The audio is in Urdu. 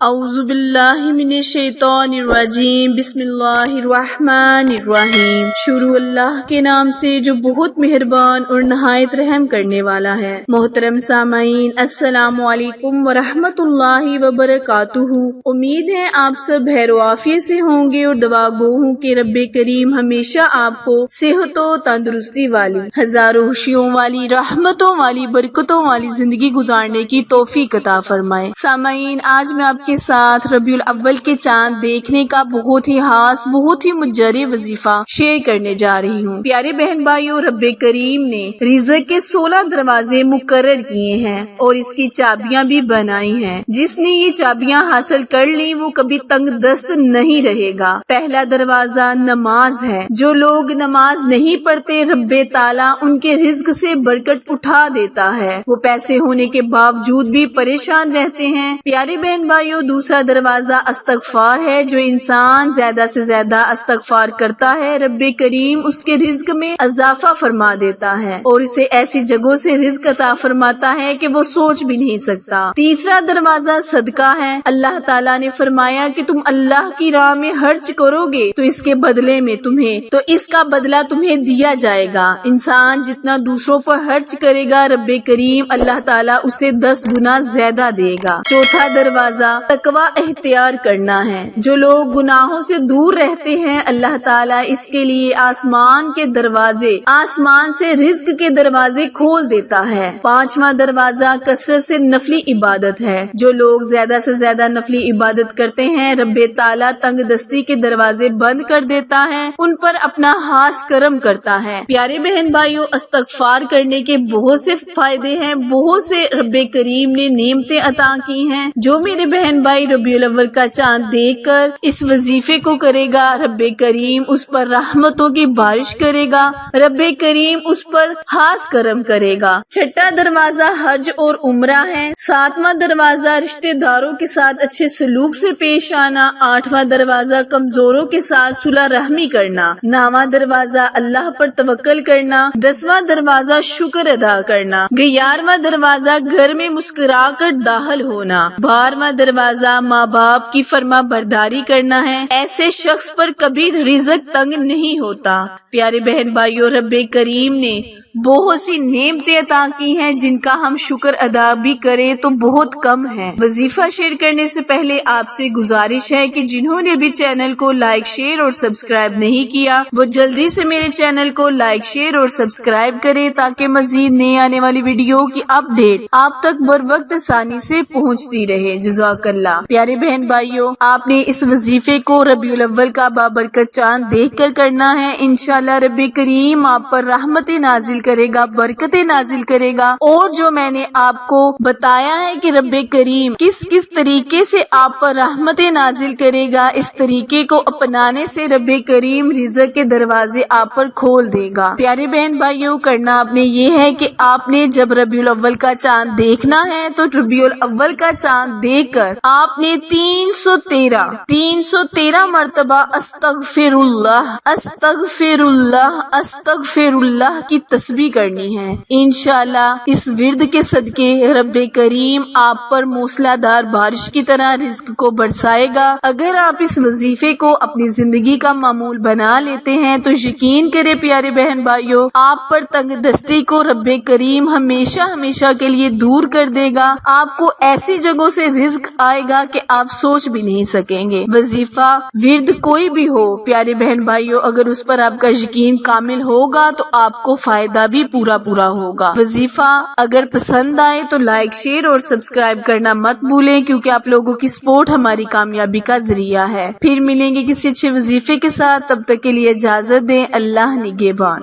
اعوذ باللہ من الشیطان الرجیم بسم اللہ الرحمن الرحیم۔ شروع اللہ کے نام سے جو بہت مہربان اور نہایت رحم کرنے والا ہے۔ محترم سامعین، السلام علیکم ورحمۃ اللہ وبرکاتہ۔ امید ہے آپ سب خیر و عافیت سے ہوں گے اور دعا گو ہوں کہ رب کریم ہمیشہ آپ کو صحت و تندرستی والی، ہزاروں خوشیوں والی، رحمتوں والی، برکتوں والی زندگی گزارنے کی توفیق عطا فرمائے۔ سامعین، آج میں آپ کے ساتھ ربیع الاول کے چاند دیکھنے کا بہت ہی خاص، بہت ہی مجرب وظیفہ شیئر کرنے جا رہی ہوں۔ پیارے بہن بھائیوں، رب کریم نے رزق کے 16 دروازے مقرر کیے ہیں اور اس کی چابیاں بھی بنائی ہیں۔ جس نے یہ چابیاں حاصل کر لی وہ کبھی تنگ دست نہیں رہے گا۔ پہلا دروازہ نماز ہے۔ جو لوگ نماز نہیں پڑھتے، رب تعالیٰ ان کے رزق سے برکت اٹھا دیتا ہے۔ وہ پیسے ہونے کے باوجود بھی پریشان رہتے ہیں۔ پیارے بہن بھائیوں، دوسرا دروازہ استغفار ہے۔ جو انسان زیادہ سے زیادہ استغفار کرتا ہے، رب کریم اس کے رزق میں اضافہ فرما دیتا ہے اور اسے ایسی جگہوں سے رزق عطا فرماتا ہے کہ وہ سوچ بھی نہیں سکتا۔ تیسرا دروازہ صدقہ ہے۔ اللہ تعالیٰ نے فرمایا کہ تم اللہ کی راہ میں خرچ کرو گے تو اس کا بدلہ تمہیں دیا جائے گا۔ انسان جتنا دوسروں پر خرچ کرے گا، رب کریم اللہ تعالیٰ اسے 10 گنا زیادہ دے گا۔ چوتھا دروازہ تقوی اختیار کرنا ہے۔ جو لوگ گناہوں سے دور رہتے ہیں، اللہ تعالیٰ اس کے لیے آسمان سے رزق کے دروازے کھول دیتا ہے۔ پانچواں دروازہ کثرت سے نفلی عبادت ہے۔ جو لوگ زیادہ سے زیادہ نفلی عبادت کرتے ہیں، رب تعالیٰ تنگ دستی کے دروازے بند کر دیتا ہے، ان پر اپنا خاص کرم کرتا ہے۔ پیارے بہن بھائیوں، استغفار کرنے کے بہت سے فائدے ہیں، بہت سے رب کریم نے نعمتیں عطا کی ہیں۔ جو میرے بہن بھائی ربیع الاول کا چاند دیکھ کر اس وظیفے کو کرے گا، رب کریم اس پر رحمتوں کی بارش کرے گا، رب کریم اس پر خاص کرم کرے گا۔ چھٹا دروازہ حج اور عمرہ ہے۔ ساتواں دروازہ رشتہ داروں کے ساتھ اچھے سلوک سے پیش آنا۔ آٹھواں دروازہ کمزوروں کے ساتھ صلح رحمی کرنا۔ نواں دروازہ اللہ پر توکل کرنا۔ 10واں دروازہ شکر ادا کرنا۔ 11واں دروازہ گھر میں مسکرا کر داخل ہونا۔ 12واں دروازہ ماں باپ کی فرما برداری کرنا ہے۔ ایسے شخص پر کبھی رزق تنگ نہیں ہوتا۔ پیارے بہن بھائیوں، رب کریم نے بہت سی نعمتیں عطا کی ہیں جن کا ہم شکر ادا بھی کریں تو بہت کم ہے۔ وظیفہ شیئر کرنے سے پہلے آپ سے گزارش ہے کہ جنہوں نے بھی چینل کو لائک، شیئر اور سبسکرائب نہیں کیا، وہ جلدی سے میرے چینل کو لائک، شیئر اور سبسکرائب کریں تاکہ مزید نئی آنے والی ویڈیو کی اپڈیٹ آپ تک بر وقت آسانی سے پہنچتی رہے۔ جزاک اللہ۔ پیارے بہن بھائیوں، آپ نے اس وظیفے کو ربیع الاول کا بابرکت چاند دیکھ کر کرنا ہے۔ انشاءاللہ رب کریم آپ پر رحمت نازل کرے گا، برکتیں نازل کرے گا، اور جو میں نے آپ کو بتایا ہے کہ رب کریم کس طریقے سے آپ پر رحمتیں نازل کرے گا، اس طریقے کو اپنانے سے رب کریم رزق کے دروازے آپ پر کھول دے گا۔ پیارے بہن بھائیوں، کرنا آپ نے یہ ہے کہ آپ نے جب ربیع الاول کا چاند دیکھنا ہے تو ربیع الاول کا چاند دیکھ کر آپ نے 313 مرتبہ استغفر اللہ استغفر اللہ استغفر اللہ کی تسبیح کرنی ہے۔ انشاءاللہ اس ورد کے صدقے رب کریم آپ پر موسلا دھار بارش کی طرح رزق کو برسائے گا۔ اگر آپ اس وظیفے کو اپنی زندگی کا معمول بنا لیتے ہیں تو یقین کرے پیارے بہن بھائیوں، آپ پر تنگ دستی کو رب کریم ہمیشہ کے لیے دور کر دے گا۔ آپ کو ایسی جگہوں سے رزق آئے گا کہ آپ سوچ بھی نہیں سکیں گے۔ وظیفہ ورد کوئی بھی ہو پیارے بہن بھائیوں، اگر اس پر آپ کا یقین کامل ہوگا تو آپ کو فائدہ بھی پورا ہوگا۔ وظیفہ اگر پسند آئے تو لائک، شیئر اور سبسکرائب کرنا مت بھولیں، کیونکہ آپ لوگوں کی سپورٹ ہماری کامیابی کا ذریعہ ہے۔ پھر ملیں گے کسی اچھے وظیفے کے ساتھ، تب تک کے لیے اجازت دیں۔ اللہ نگہبان۔